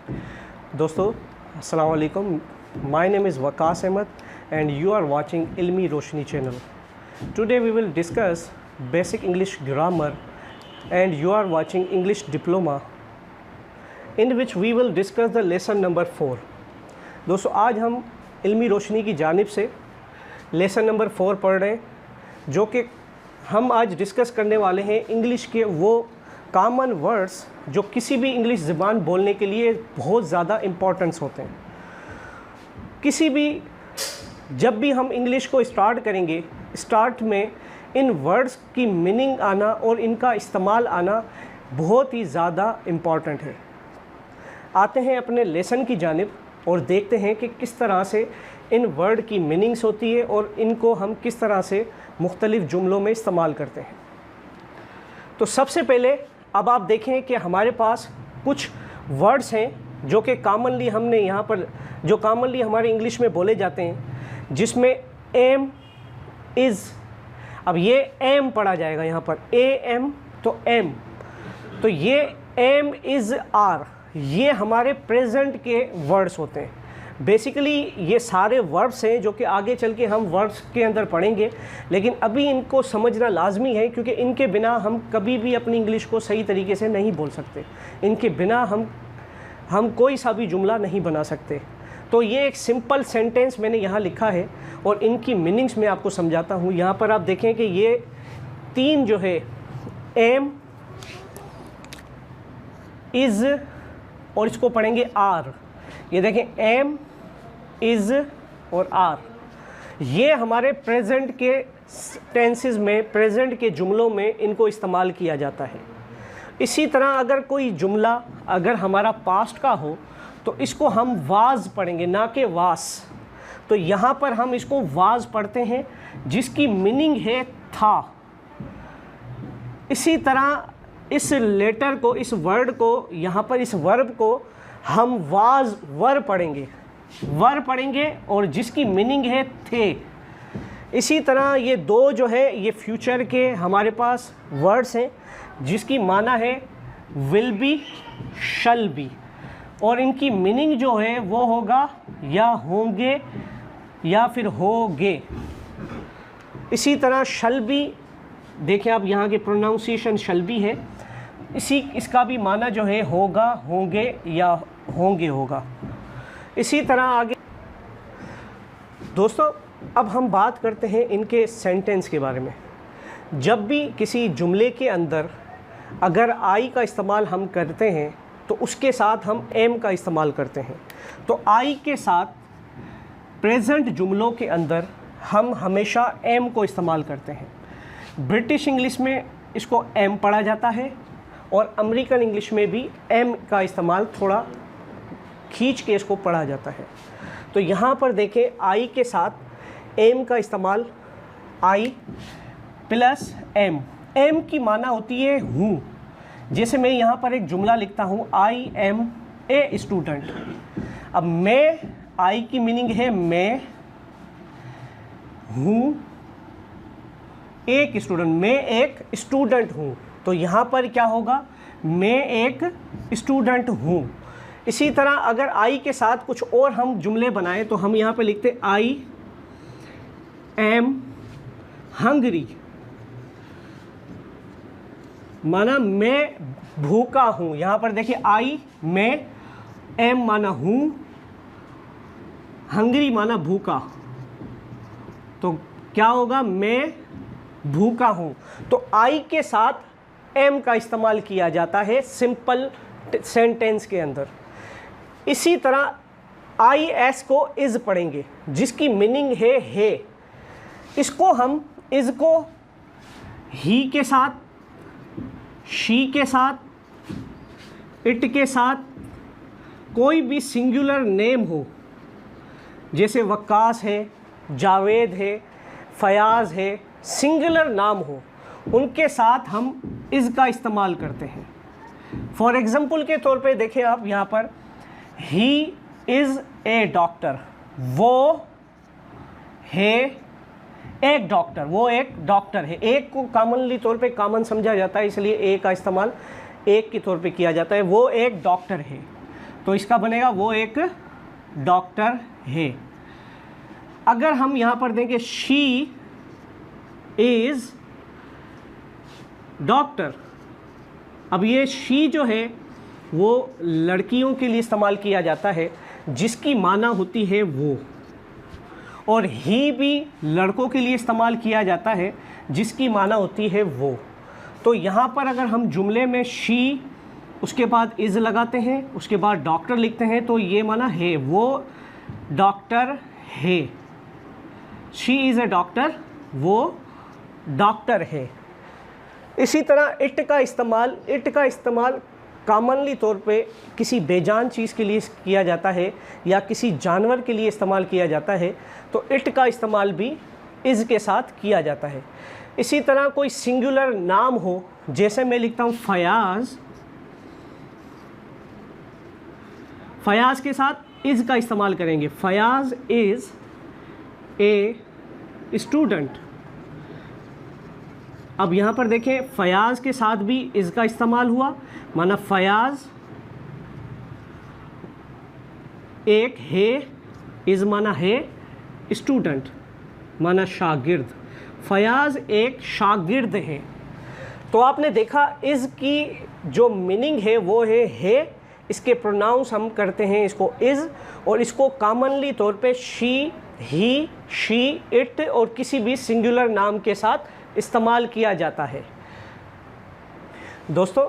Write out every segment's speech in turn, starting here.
दोस्तों अस्सलाम वालेकुम, my name is Waqas Ahmad and you are watching Ilmi Roshni channel. Today we will discuss basic English grammar and you are watching English diploma in which we will discuss the lesson number 4. दोस्तों आज हम इल्मी रोशनी की जानिब से lesson number 4 पढ़ रहे हैं, जो कि हम आज डिस्कस करने वाले हैं इंग्लिश के वो कॉमन वर्ड्स जो किसी भी इंग्लिश ज़बान बोलने के लिए बहुत ज़्यादा इम्पोर्टेंस होते हैं। जब भी हम इंग्लिश को स्टार्ट करेंगे, स्टार्ट में इन वर्ड्स की मीनिंग आना और इनका इस्तेमाल आना बहुत ही ज़्यादा इम्पॉर्टेंट है। आते हैं अपने लेसन की जानिब और देखते हैं कि किस तरह से इन वर्ड की मीनिंग्स होती है और इनको हम किस तरह से मुख्तलिफ़ जुमलों में इस्तेमाल करते हैं। तो सबसे पहले अब आप देखें कि हमारे पास कुछ वर्ड्स हैं जो कि कॉमनली हमने यहाँ पर जो कॉमनली हमारे इंग्लिश में बोले जाते हैं, जिसमें एम इज़, अब ये एम पढ़ा जाएगा यहाँ पर ए एम, तो एम, तो ये एम इज़ आर, ये हमारे प्रेजेंट के वर्ड्स होते हैं। बेसिकली ये सारे वर्ब्स हैं जो कि आगे चल के हम वर्ब्स के अंदर पढ़ेंगे, लेकिन अभी इनको समझना लाजमी है क्योंकि इनके बिना हम कभी भी अपनी इंग्लिश को सही तरीके से नहीं बोल सकते। इनके बिना हम कोई सा भी जुमला नहीं बना सकते। तो ये एक सिंपल सेंटेंस मैंने यहाँ लिखा है और इनकी मीनिंग्स मैं आपको समझाता हूँ। यहाँ पर आप देखें कि ये तीन जो है एम, इज़ और इसको पढ़ेंगे आर। ये देखें एम, इज़ और आर, ये हमारे प्रेजेंट के टेंसेस में, प्रेजेंट के जुमलों में इनको इस्तेमाल किया जाता है। इसी तरह अगर कोई जुमला अगर हमारा पास्ट का हो तो इसको हम वाज पढ़ेंगे, ना कि वास। तो यहाँ पर हम इसको वाज पढ़ते हैं जिसकी मीनिंग है था। इसी तरह इस लेटर को, इस वर्ड को, यहाँ पर इस वर्ब को हम वाज वर पढ़ेंगे, वर पढ़ेंगे और जिसकी मीनिंग है थे। इसी तरह ये दो जो है ये फ्यूचर के हमारे पास वर्ड्स हैं जिसकी माना है विल बी, शल बी, और इनकी मीनिंग जो है वो होगा या होंगे या फिर होगे। इसी तरह शल बी, देखें आप यहाँ के प्रोनाउंसिएशन शल बी है, इसका भी माना जो है होगा, होंगे या होंगे होगा। इसी तरह आगे दोस्तों अब हम बात करते हैं इनके सेंटेंस के बारे में। जब भी किसी जुमले के अंदर अगर आई का इस्तेमाल हम करते हैं तो उसके साथ हम एम का इस्तेमाल करते हैं। तो आई के साथ प्रेजेंट जुमलों के अंदर हम हमेशा एम को इस्तेमाल करते हैं। ब्रिटिश इंग्लिश में इसको एम पढ़ा जाता है और अमेरिकन इंग्लिश में भी एम का इस्तेमाल थोड़ा खींच के इसको पढ़ा जाता है। तो यहाँ पर देखें आई के साथ एम का इस्तेमाल, आई प्लस एम। एम की माना होती है हूँ। जैसे मैं यहाँ पर एक जुमला लिखता हूँ, आई एम ए स्टूडेंट। अब मैं, आई की मीनिंग है मैं हूँ एक स्टूडेंट, मैं एक स्टूडेंट हूँ। तो यहाँ पर क्या होगा, मैं एक स्टूडेंट हूँ। इसी तरह अगर आई के साथ कुछ और हम जुमले बनाएं तो हम यहाँ पे लिखते आई एम हंगरी, माना मैं भूखा हूँ। यहाँ पर देखिए आई, मैं, एम माना हूँ, हंगरी माना भूखा। तो क्या होगा, मैं भूखा हूँ। तो आई के साथ एम का इस्तेमाल किया जाता है सिंपल सेंटेंस के अंदर। इसी तरह आई एस को इज़ पढ़ेंगे जिसकी मीनिंग है। इसको हम इज़ को ही के साथ, शी के साथ, इट के साथ, कोई भी सिंगुलर नेम हो, जैसे वक्कास है, जावेद है, फयाज है, सिंगुलर नाम हो, उनके साथ हम इज़ का इस्तेमाल करते हैं। फॉर एग्ज़ाम्पल के तौर पे देखें आप यहाँ पर, ही इज़ ए डॉक्टर, वो है एक डॉक्टर, वो एक डॉक्टर है। एक को कॉमनली तौर पे कॉमन समझा जाता है, इसलिए ए का इस्तेमाल एक के तौर पे किया जाता है। वो एक डॉक्टर है। तो इसका बनेगा वो एक डॉक्टर है। अगर हम यहाँ पर देंगे शी इज़ डॉक्टर, अब ये शी जो है वो लड़कियों के लिए इस्तेमाल किया जाता है जिसकी माना होती है वो, और ही भी लड़कों के लिए इस्तेमाल किया जाता है जिसकी माना होती है वो। तो यहाँ पर अगर हम जुमले में शी उसके बाद इज़ लगाते हैं, उसके बाद डॉक्टर लिखते हैं, तो ये माना है, वो डॉक्टर है। शी इज़ ए डॉक्टर, वो डॉक्टर है। इसी तरह इट का इस्तेमाल कॉमनली तौर पे किसी बेजान चीज़ के लिए किया जाता है या किसी जानवर के लिए इस्तेमाल किया जाता है, तो इट का इस्तेमाल भी इज़ के साथ किया जाता है। इसी तरह कोई सिंगुलर नाम हो, जैसे मैं लिखता हूँ फयाज़, फयाज़ के साथ इज़ का इस्तेमाल करेंगे। Fayaz is a student. अब यहाँ पर देखें फयाज़ के साथ भी इज़ का इस्तेमाल हुआ, माना फयाज़ एक है, इज़ माना है, स्टूडेंट माना शागिर्द। फयाज़ एक शागिर्द है। तो आपने देखा इज़ की जो मीनिंग है वो है। इसके प्रोनाउंस हम करते हैं इसको इज़, और इसको कॉमनली तौर पे शी, ही, शी, इट और किसी भी सिंगुलर नाम के साथ इस्तेमाल किया जाता है। दोस्तों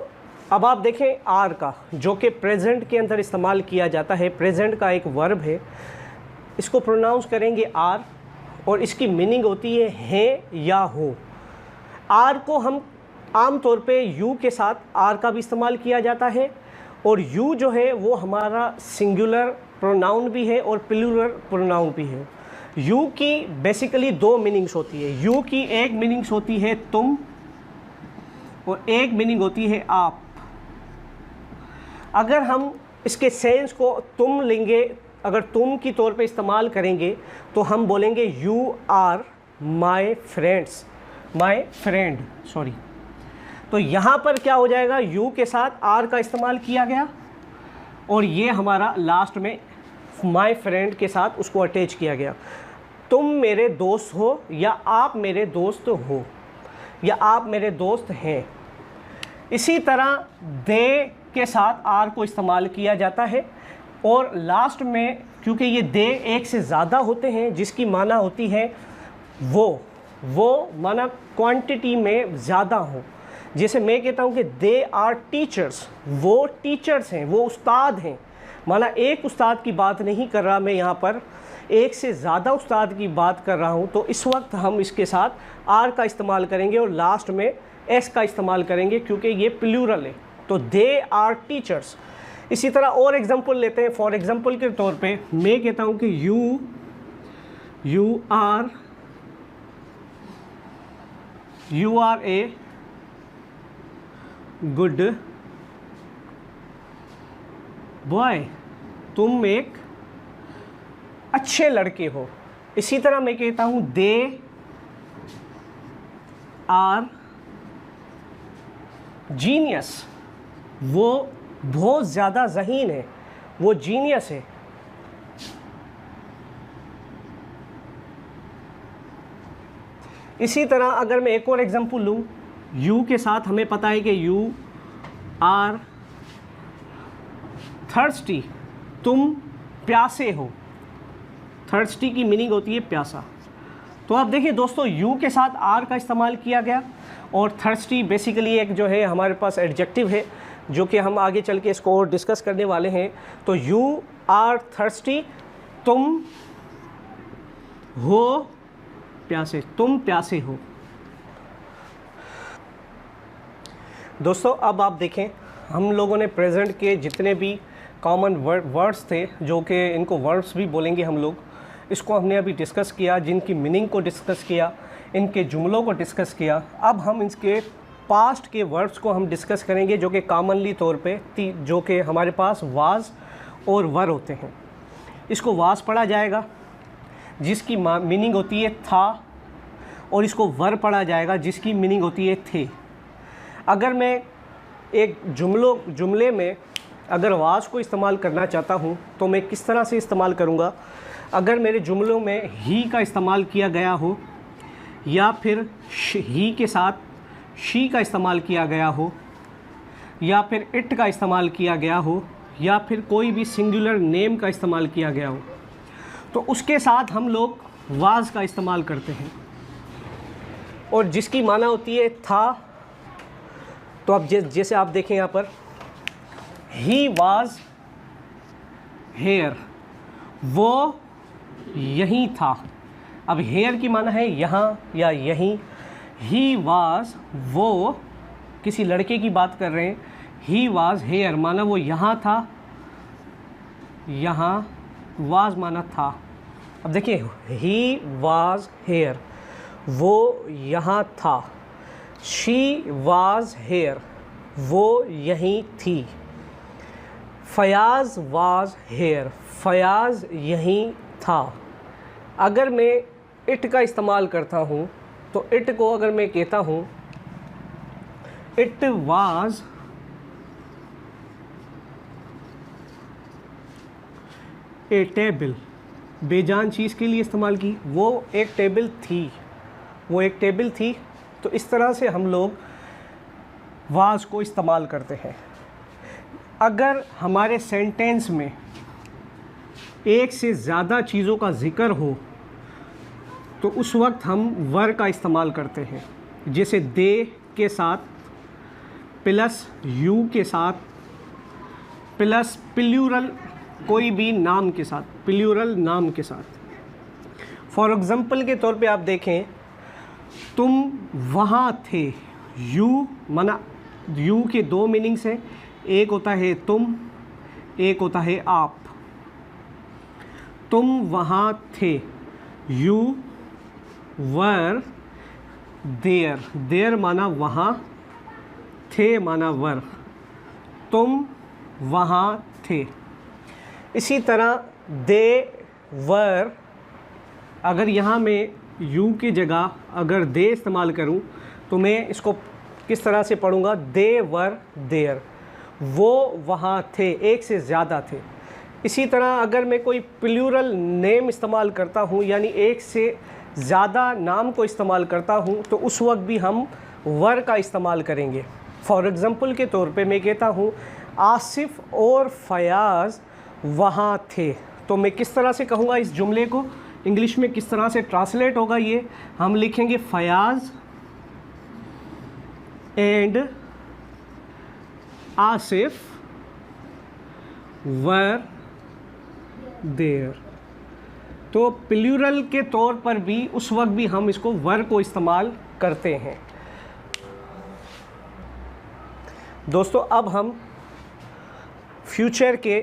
अब आप देखें आर का, जो कि प्रेजेंट के अंदर इस्तेमाल किया जाता है। प्रेजेंट का एक वर्ब है, इसको प्रोनाउंस करेंगे आर, और इसकी मीनिंग होती है या हो। आर को हम आम तौर पे यू के साथ आर का भी इस्तेमाल किया जाता है, और यू जो है वो हमारा सिंगुलर प्रोनाउन भी है और प्लूरल प्रोनाउन भी है। यू की बेसिकली दो मीनिंग्स होती है। यू की एक मीनिंग्स होती है तुम, और एक मीनिंग होती है आप। अगर हम इसके सेंस को तुम लेंगे, अगर तुम की तौर पे इस्तेमाल करेंगे, तो हम बोलेंगे you are my friends, my friend, sorry. तो यहाँ पर क्या हो जाएगा, यू के साथ आर का इस्तेमाल किया गया, और ये हमारा लास्ट में माई फ्रेंड के साथ उसको अटैच किया गया। तुम मेरे दोस्त हो, या आप मेरे दोस्त हो, या आप मेरे दोस्त हैं। इसी तरह दे के साथ आर को इस्तेमाल किया जाता है, और लास्ट में क्योंकि ये दे एक से ज़्यादा होते हैं जिसकी माना होती है वो माना क्वांटिटी में ज़्यादा हो। जैसे मैं कहता हूँ कि दे आर टीचर्स, वो टीचर्स हैं, वो उस्ताद हैं। माना एक उस्ताद की बात नहीं कर रहा मैं, यहाँ पर एक से ज़्यादा उस्ताद की बात कर रहा हूँ। तो इस वक्त हम इसके साथ आर का इस्तेमाल करेंगे और लास्ट में एस का इस्तेमाल करेंगे, क्योंकि ये प्लूरल है। तो दे आर टीचर्स। इसी तरह और एग्जांपल लेते हैं। फॉर एग्जांपल के तौर पे मैं कहता हूँ कि you are a good boy, तुम एक अच्छे लड़के हो। इसी तरह मैं कहता हूँ दे आर जीनियस, वो बहुत ज़्यादा ज़हीन है, वो जीनियस है। इसी तरह अगर मैं एक और एग्जांपल लूँ, यू के साथ हमें पता है कि यू आर थर्स्टी, तुम प्यासे हो। थर्स्टी की मीनिंग होती है प्यासा। तो आप देखिए दोस्तों, यू के साथ आर का इस्तेमाल किया गया, और थर्स्टी बेसिकली एक जो है हमारे पास एडजेक्टिव है, जो कि हम आगे चल के इसको और डिस्कस करने वाले हैं। तो यू आर थर्स्टी, तुम हो प्यासे, तुम प्यासे हो। दोस्तों अब आप देखें, हम लोगों ने प्रेजेंट के जितने भी कॉमन वर्ड्स थे, जो कि इनको वर्ड्स भी बोलेंगे हम लोग, इसको हमने अभी डिस्कस किया, जिनकी मीनिंग को डिस्कस किया, इनके जुमलों को डिस्कस किया। अब हम इसके पास्ट के वर्ड्स को हम डिस्कस करेंगे, जो कि कॉमनली तौर पे जो कि हमारे पास वाज और वर होते हैं। इसको वाज पढ़ा जाएगा जिसकी मीनिंग होती है था, और इसको वर पढ़ा जाएगा जिसकी मीनिंग होती है थे। अगर मैं एक जुमले में अगर वाज को इस्तेमाल करना चाहता हूँ तो मैं किस तरह से इस्तेमाल करूँगा? अगर मेरे जुमलों में ही का इस्तेमाल किया गया हो, या फिर ही के साथ शी का इस्तेमाल किया गया हो, या फिर इट का इस्तेमाल किया गया हो, या फिर कोई भी सिंगुलर नेम का इस्तेमाल किया गया हो, तो उसके साथ हम लोग वाज का इस्तेमाल करते हैं। और जिसकी माना होती है था, तो अब जैसे आप देखें यहाँ पर, ही वाज हेयर, वो यहीं था। अब हेयर की माना है यहाँ या यहीं। ही वाज, वो किसी लड़के की बात कर रहे हैं। ही वाज हेयर माना वो यहाँ था, यहाँ, वाज माना था। अब देखिए, ही वाज हेयर, वो यहाँ था। शी वाज हेयर, वो यहीं थी। फयाज वाज हेयर, फयाज यहीं था। अगर मैं इट का इस्तेमाल करता हूँ तो इट को अगर मैं कहता हूँ इट वाज ए टेबल, बेजान चीज़ के लिए इस्तेमाल की, वो एक टेबल थी, वो एक टेबल थी। तो इस तरह से हम लोग वाज को इस्तेमाल करते हैं। अगर हमारे सेंटेंस में एक से ज़्यादा चीज़ों का ज़िक्र हो तो उस वक्त हम वर का इस्तेमाल करते हैं। जैसे दे के साथ, प्लस यू के साथ, प्लस प्लूरल कोई भी नाम के साथ, प्लूरल नाम के साथ। फॉर एग्ज़ाम्पल के तौर पे आप देखें, तुम वहाँ थे। यू माना, यू के दो मीनिंग्स हैं, एक होता है तुम, एक होता है आप। तुम वहाँ थे, यू वर देयर, देयर माना वहाँ, थे माना वर, तुम वहाँ थे। इसी तरह दे वर, अगर यहाँ मैं यू की जगह अगर दे इस्तेमाल करूँ तो मैं इसको किस तरह से पढ़ूँगा? दे वर देयर, वो वहाँ थे, एक से ज़्यादा थे। इसी तरह अगर मैं कोई प्लूरल नेम इस्तेमाल करता हूँ, यानी एक से ज़्यादा नाम को इस्तेमाल करता हूँ, तो उस वक्त भी हम वर का इस्तेमाल करेंगे। फॉर एग्ज़ाम्पल के तौर पे मैं कहता हूँ आसिफ और फयाज़ वहाँ थे, तो मैं किस तरह से कहूँगा इस जुमले को? इंग्लिश में किस तरह से ट्रांसलेट होगा ये? हम लिखेंगे Fayaz and Asif were there. तो प्लूरल के तौर पर भी उस वक्त भी हम इसको वर को इस्तेमाल करते हैं। दोस्तों, अब हम फ्यूचर के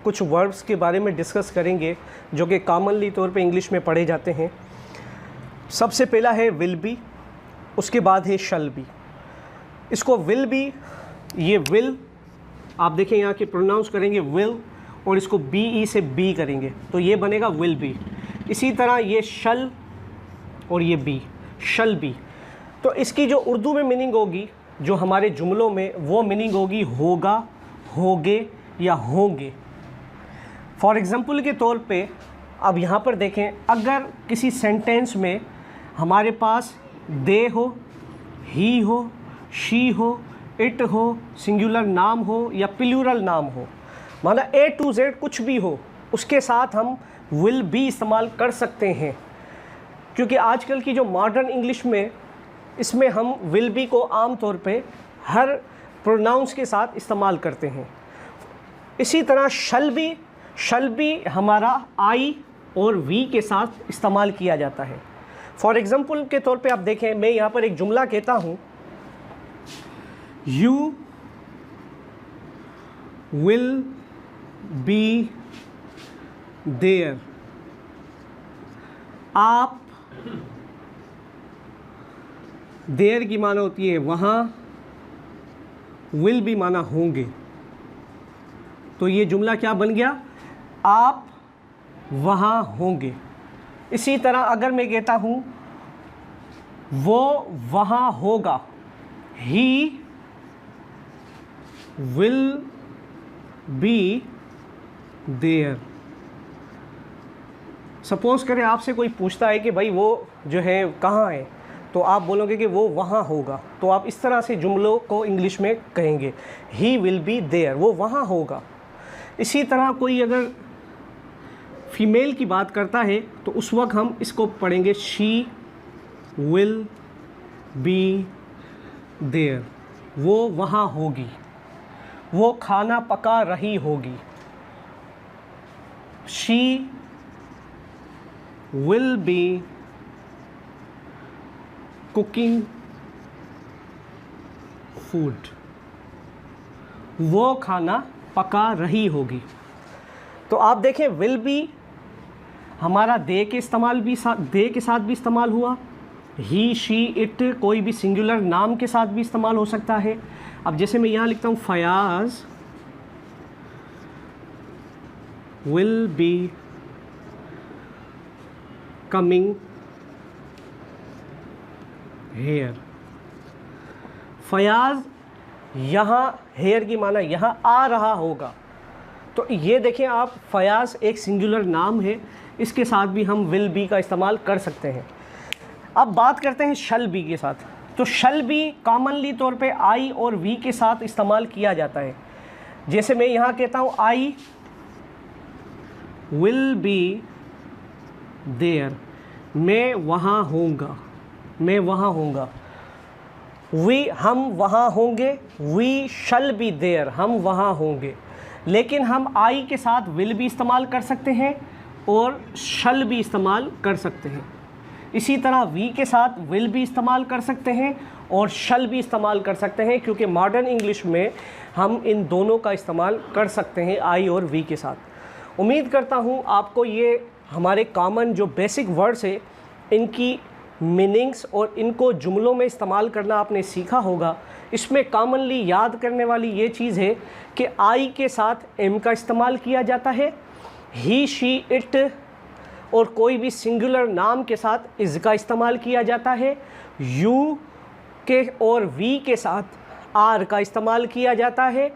कुछ वर्ब्स के बारे में डिस्कस करेंगे जो कि कॉमनली तौर पे इंग्लिश में पढ़े जाते हैं। सबसे पहला है विल बी, उसके बाद है शल बी। इसको विल बी, ये विल आप देखें यहाँ के प्रोनाउंस करेंगे विल, और इसको बी ई से बी करेंगे तो ये बनेगा विल बी। इसी तरह ये शल और ये बी, शल बी। तो इसकी जो उर्दू में मीनिंग होगी, जो हमारे जुमलों में, वो मीनिंग होगी होगा, होगे या होंगे। फॉर एग्ज़ाम्पल के तौर पे अब यहाँ पर देखें, अगर किसी सेंटेंस में हमारे पास दे हो, ही हो, शी हो, इट हो, सिंगुलर नाम हो या प्लूरल नाम हो, माना ए टू जेड कुछ भी हो, उसके साथ हम विल बी इस्तेमाल कर सकते हैं। क्योंकि आजकल की जो मॉडर्न इंग्लिश में, इसमें हम विल बी को आम तौर पे हर प्रोनाउंस के साथ इस्तेमाल करते हैं। इसी तरह शल बी हमारा आई और वी के साथ इस्तेमाल किया जाता है। फॉर एग्ज़ाम्पल के तौर पे आप देखें, मैं यहाँ पर एक जुमला कहता हूँ, यू विल बी देयर, आप, देयर की माना होती है वहाँ, विल बी माना होंगे। तो ये जुमला क्या बन गया? आप वहाँ होंगे। इसी तरह अगर मैं कहता हूँ वो वहाँ होगा, he will be there. Suppose करें आपसे कोई पूछता है कि भाई वो जो है कहाँ है, तो आप बोलोगे कि वो वहाँ होगा। तो आप इस तरह से जुमलों को इंग्लिश में कहेंगे, ही विल बी देयर, वो वहाँ होगा। इसी तरह कोई अगर फीमेल की बात करता है तो उस वक्त हम इसको पढ़ेंगे, शी विल बी देयर, वो वहाँ होगी, वो खाना पका रही होगी। She will be cooking food, वो खाना पका रही होगी। तो आप देखें विल बी हमारा दे के साथ भी इस्तेमाल हुआ, ही शी इट कोई भी सिंगुलर नाम के साथ भी इस्तेमाल हो सकता है। अब जैसे मैं यहाँ लिखता हूँ, Fayaz will be coming here. Fayaz यहाँ हेयर की माना यहाँ आ रहा होगा। तो ये देखें आप, फयाज एक सिंगुलर नाम है, इसके साथ भी हम विल बी का इस्तेमाल कर सकते हैं। अब बात करते हैं शल बी के साथ। तो शल बी कॉमनली तौर पे आई और वी के साथ इस्तेमाल किया जाता है। जैसे मैं यहाँ कहता हूँ, आई विल बी देयर, मैं वहाँ होऊंगा, मैं वहाँ होऊंगा। वी हम वहाँ होंगे, वी शल बी देयर, हम वहाँ होंगे। लेकिन हम आई के साथ विल भी इस्तेमाल कर सकते हैं और शल भी इस्तेमाल कर सकते हैं। इसी तरह वी के साथ विल भी इस्तेमाल कर सकते हैं और शल भी इस्तेमाल कर सकते हैं, क्योंकि मॉडर्न इंग्लिश में हम इन दोनों का इस्तेमाल कर सकते हैं, आई और वी के साथ। उम्मीद करता हूँ आपको ये हमारे कॉमन जो बेसिक वर्ड्स है, इनकी मीनिंग्स और इनको जुमलों में इस्तेमाल करना आपने सीखा होगा। इसमें कॉमनली याद करने वाली ये चीज़ है कि आई के साथ एम का इस्तेमाल किया जाता है, ही शी इट और कोई भी सिंगुलर नाम के साथ इज़ का इस्तेमाल किया जाता है, यू के और वी के साथ आर का इस्तेमाल किया जाता है,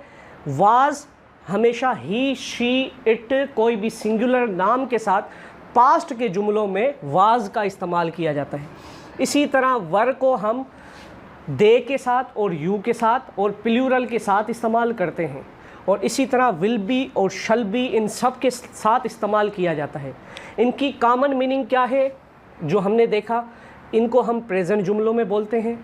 वाज हमेशा ही शी इट कोई भी सिंगुलर नाम के साथ पास्ट के जुमलों में वाज का इस्तेमाल किया जाता है। इसी तरह वर को हम दे के साथ और यू के साथ और प्लूरल के साथ इस्तेमाल करते हैं, और इसी तरह विल बी और शल बी इन सब के साथ इस्तेमाल किया जाता है। इनकी कॉमन मीनिंग क्या है जो हमने देखा, इनको हम प्रेजेंट जुमलों में बोलते हैं,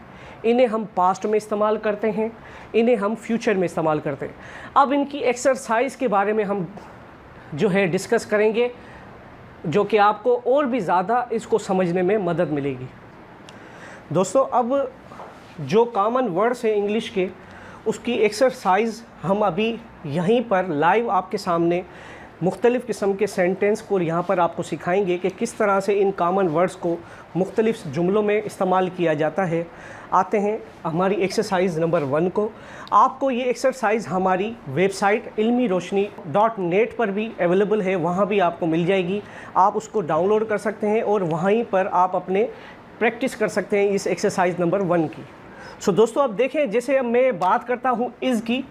इन्हें हम पास्ट में इस्तेमाल करते हैं, इन्हें हम फ्यूचर में इस्तेमाल करते हैं। अब इनकी एक्सरसाइज के बारे में हम जो है डिस्कस करेंगे, जो कि आपको और भी ज़्यादा इसको समझने में मदद मिलेगी। दोस्तों, अब जो कॉमन वर्ड्स हैं इंग्लिश के, उसकी एक्सरसाइज हम अभी यहीं पर लाइव आपके सामने मुख्तलिफ़ किस्म के सेंटेंस को यहाँ पर आपको सिखाएंगे कि किस तरह से इन कॉमन वर्ड्स को मुख्तलिफ़ जुमलों में इस्तेमाल किया जाता है। आते हैं हमारी एक्सरसाइज नंबर 1 को। आपको ये एक्सरसाइज हमारी वेबसाइट ilmiroshni.net पर भी अवेलेबल है, वहाँ भी आपको मिल जाएगी। आप उसको डाउनलोड कर सकते हैं और वहीं पर आप अपने प्रैक्टिस कर सकते हैं इस एक्सरसाइज नंबर 1 की। सो दोस्तों, अब देखें, जैसे अब मैं बात करता हूँ इज़ की,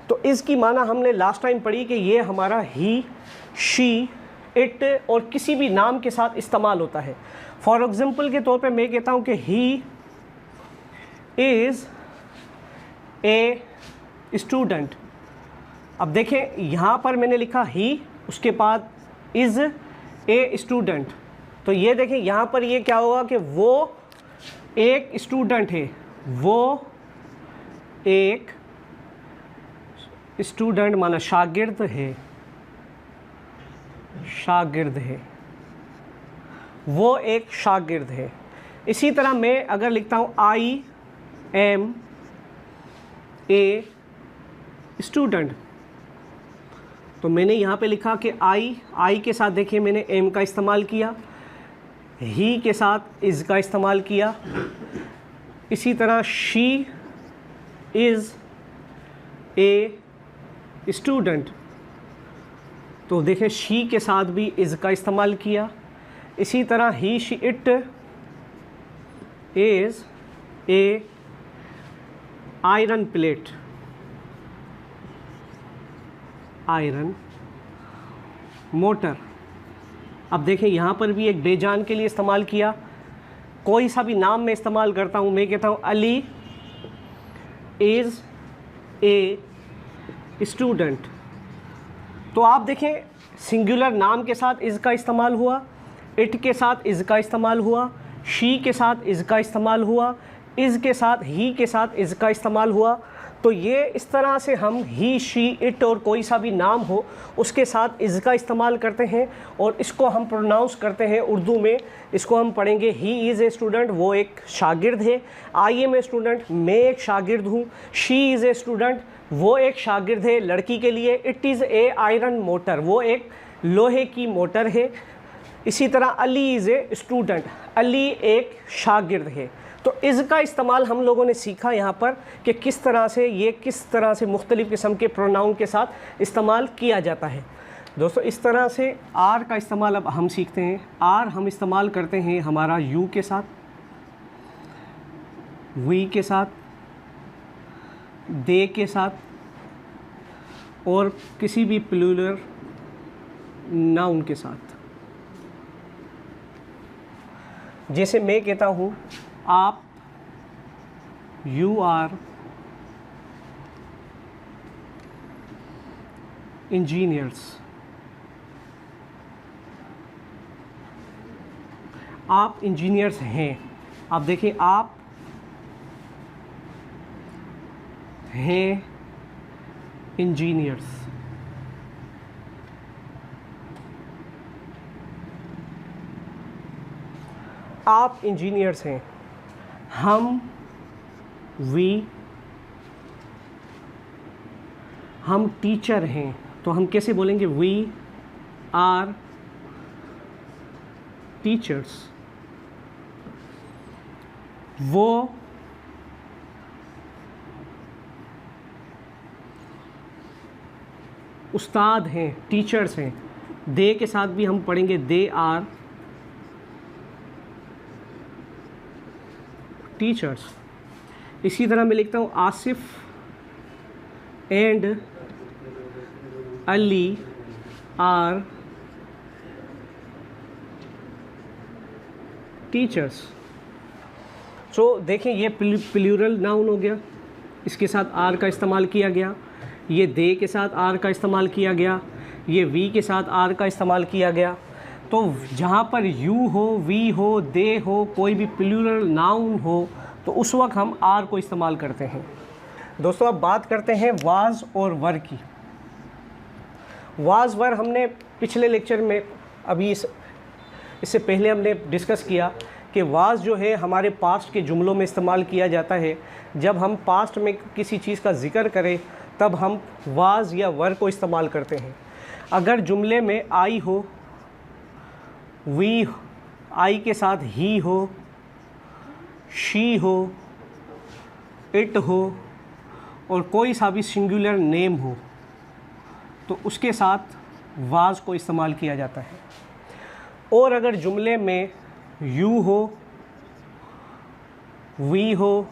तो इज़ की माना हमने लास्ट टाइम पढ़ी कि ये हमारा ही, शी, इट और किसी भी नाम के साथ इस्तेमाल होता है। फॉर एग्ज़ाम्पल के तौर पे मैं कहता हूँ कि ही इज़ ए स्टूडेंट। अब देखें, यहाँ पर मैंने लिखा ही, उसके बाद इज़ ए स्टूडेंट। तो ये देखें, यहाँ पर ये क्या होगा कि वो एक स्टूडेंट है, वो एक स्टूडेंट माना शागिर्द है, शागिर्द है, वो एक शागिर्द है। इसी तरह मैं अगर लिखता हूँ आई एम ए स्टूडेंट, तो मैंने यहाँ पे लिखा कि आई के साथ देखिए मैंने एम का इस्तेमाल किया, ही के साथ इज़ का इस्तेमाल किया। इसी तरह शी इज़ ए स्टूडेंट, तो देखें शी के साथ भी इज़ का इस्तेमाल किया। इसी तरह ही, she, it is a iron plate, iron motor. अब देखें यहाँ पर भी एक बेजान के लिए इस्तेमाल किया। कोई सा भी नाम मैं इस्तेमाल करता हूँ, मैं कहता हूँ अली इज़ ए स्टूडेंट, तो आप देखें सिंगुलर नाम के साथ इज़ का इस्तेमाल हुआ, इट के साथ इज़ का इस्तेमाल हुआ, शी के साथ इज़ का इस्तेमाल हुआ, इज़ के साथ ही के साथ इज़ का इस्तेमाल हुआ। तो ये इस तरह से हम ही, शी, इट और कोई सा भी नाम हो उसके साथ इज़ का इस्तेमाल करते हैं और इसको हम प्रोनाउंस करते हैं उर्दू में। इसको हम पढ़ेंगे ही इज़ ए स्टूडेंट, वो एक शागिर्द है। आई एम ए स्टूडेंट, मैं एक शागिर्द हूँ। शी इज़ ए स्टूडेंट, वो एक शागिर्द है लड़की के लिए। It is a iron motor, वो एक लोहे की मोटर है। इसी तरह Ali is a student, Ali एक शागिर्द है। तो इज़ का इस्तेमाल हम लोगों ने सीखा यहाँ पर कि किस तरह से मुख्तलिफ़ किस्म के प्रोनाउन के साथ इस्तेमाल किया जाता है। दोस्तों इस तरह से आर का इस्तेमाल अब हम सीखते हैं। आर हम इस्तेमाल करते हैं हमारा यू के साथ, वी के साथ, दे के साथ और किसी भी प्लूरल नाउन के साथ। जैसे मैं कहता हूँ आप, यू आर इंजीनियर्स, आप इंजीनियर्स हैं। आप देखिए आप हैं इंजीनियर्स। आप इंजीनियर्स हैं। हम, वी, हम टीचर हैं, तो हम कैसे बोलेंगे? We are teachers. वो उस्ताद हैं, टीचर्स हैं। दे के साथ भी हम पढ़ेंगे दे आर टीचर्स। इसी तरह मैं लिखता हूँ Asif and Ali are teachers. So देखें ये प्लूरल नाउन हो गया, इसके साथ आर का इस्तेमाल किया गया। ये दे के साथ आर का इस्तेमाल किया गया, ये वी के साथ आर का इस्तेमाल किया गया। तो जहाँ पर यू हो, वी हो, दे हो, कोई भी प्लूरल नाउन हो, तो उस वक्त हम आर को इस्तेमाल करते हैं। दोस्तों अब बात करते हैं वाज और वर की। वाज वर हमने पिछले लेक्चर में अभी इससे पहले हमने डिस्कस किया कि वाज जो है हमारे पास्ट के जुमलों में इस्तेमाल किया जाता है। जब हम पास्ट में किसी चीज़ का ज़िक्र करें तब हम वाज या वर को इस्तेमाल करते हैं। अगर जुमले में आई हो, वी, आई के साथ ही हो, शी हो, इट हो और कोई सा भी सिंगुलर नेम हो, तो उसके साथ वाज को इस्तेमाल किया जाता है। और अगर जुमले में यू हो, वी हो,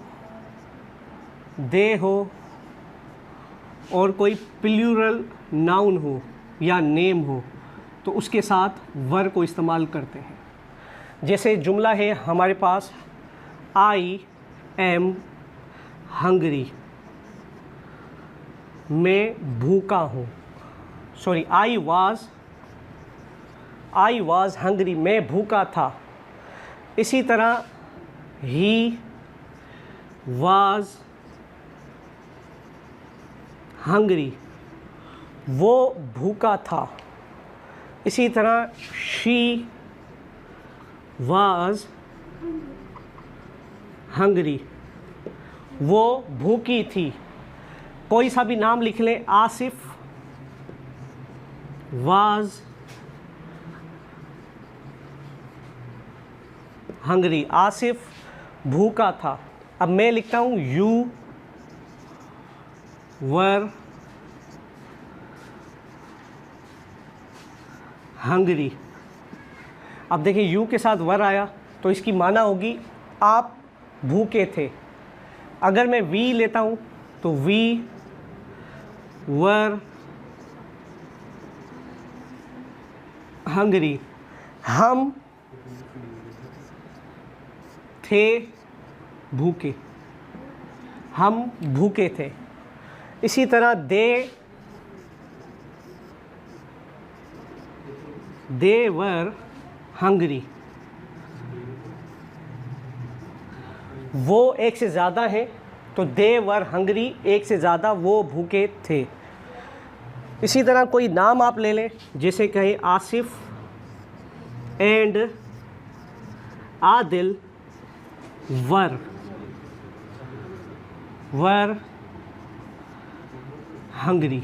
दे हो और कोई प्लूरल नाउन हो या नेम हो, तो उसके साथ वर को इस्तेमाल करते हैं। जैसे जुमला है हमारे पास आई एम हंगरी, मैं भूखा हूँ। सॉरी, आई वाज हंगरी, मैं भूखा था। इसी तरह ही वाज हंगरी, वो भूखा था। इसी तरह शी वाज हंगरी, वो भूखी थी। कोई सा भी नाम लिख लें, आसिफ वाज हंगरी, आसिफ भूखा था। अब मैं लिखता हूँ यू वर हंगरी। अब देखिए यू के साथ वर आया तो इसकी माना होगी आप भूखे थे। अगर मैं वी लेता हूँ तो वी वर हंगरी, हम थे भूखे, हम भूखे थे। इसी तरह दे वर हंगरी, वो एक से ज़्यादा हैं तो दे वर हंगरी, एक से ज़्यादा, वो भूखे थे। इसी तरह कोई नाम आप ले लें, जैसे कहें Asif and Adil were Hungary.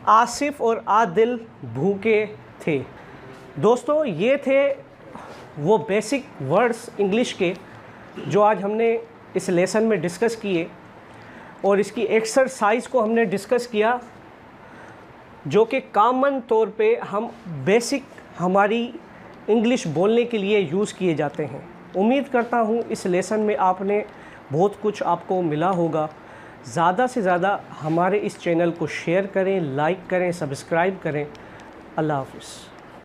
Asif और आदिल भूखे थे। दोस्तों, ये थे वो बेसिक वर्ड्स इंग्लिश के जो आज हमने इस लेसन में डिस्कस किए, और इसकी एक्सरसाइज को हमने डिस्कस किया, जो कि कॉमन तौर पे हम बेसिक हमारी इंग्लिश बोलने के लिए यूज़ किए जाते हैं। उम्मीद करता हूँ इस लेसन में आपने बहुत कुछ आपको मिला होगा। ज़्यादा से ज़्यादा हमारे इस चैनल को शेयर करें, लाइक करें, सब्सक्राइब करें। अल्लाह हाफ़िज़।